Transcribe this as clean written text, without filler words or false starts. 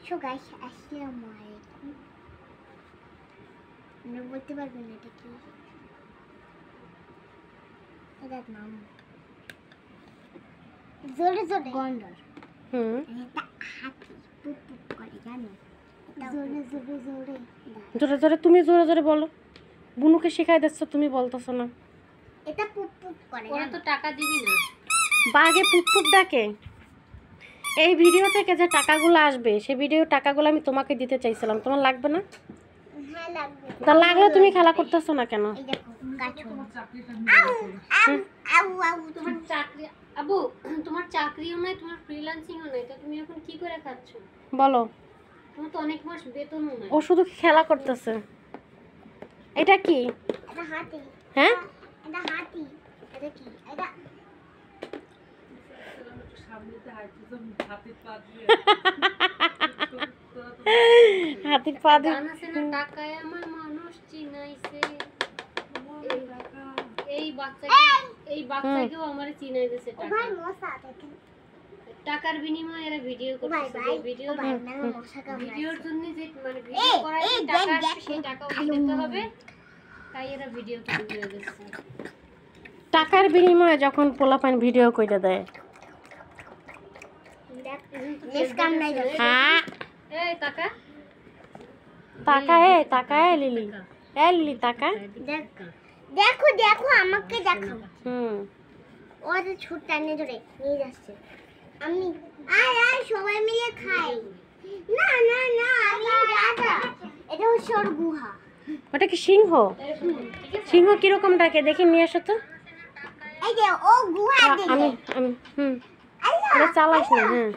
So guys আসসালামু আলাইকুম। আপনি বলতে পারবেন এটা কি? এটার নাম জোরে জোরে গন্ডার। এটা হাতি পুপ পুপ করে জানো? জোরে জোরে জোরে জোরে জোরে তুমি জোরে জোরে বলো। বুনুকে শেখাই দিচ্ছ, তুমি বলতেছো না। এটা পুপ পুপ করে। ওরা তো টাকা দিবি না। বাঘে পুপ পুপ ডাকে। এই ভিডিও থেকে যে টাকাগুলো আসবে সেই ভিডিও টাকাগুলো আমি তোমাকে দিতে চাইছিলাম, তোমার লাগবে না? হ্যাঁ লাগবে। তা লাগলে তুমি খেলা করতেছো না কেন? এই দেখো গাছ। তোমার চাকরি আবু, তোমার চাকরিও নাই, তোমার ফ্রিল্যান্সিংও নাই, তো তুমি এখন কি করে খাচ্ছ? বলো। তোমার তো অনেক মাস বেতনও নাই। ও শুধু খেলা করতেছে। এটা কি? এটা হাতি। হ্যাঁ এটা হাতি। এটা কি? এটা হাতির পা দিয়ে গান আছে না, টাকায় আমার মানুষ চিনাইছে। এই বাচ্চাকেও আমারে চিনাই দিয়েছে টাকা। ভাই মশা দেখেন। টাকার বিনিময়ে এরা ভিডিও ভাই করতেছে। ভাই ভিডিও ভাই না মশা কামড়ায়। ভিডিওর জন্য যে মানে ভিডিও করার যে টাকা আসবে সেই টাকা ওদের দিতে হবে, তাই এরা ভিডিও তৈরি করে দিচ্ছে। টাকার বিনিময়ে যখন পোলাপান ভিডিও কইরা দেয়। লেস কামড়ায় যাবে। হ্যাঁ এই টাকা টাকা লিলি। লিলি টাকা। দেখো দেখো আমাকে দেখাও। ও যে ছুট টানে ধরে নিয়ে যাচ্ছে। আমি আয় সবাই মিলে খাই। না না না আমি রাজা। এটা হচ্ছে ওর গুহা। ওটা কি সিংহ? সিংহ কিরকম ডাকে দেখি, নিয়ে আসো তো। এই যে ও গুহা আমি দিকে। আমি এটা চালাইস না। হ্যাঁ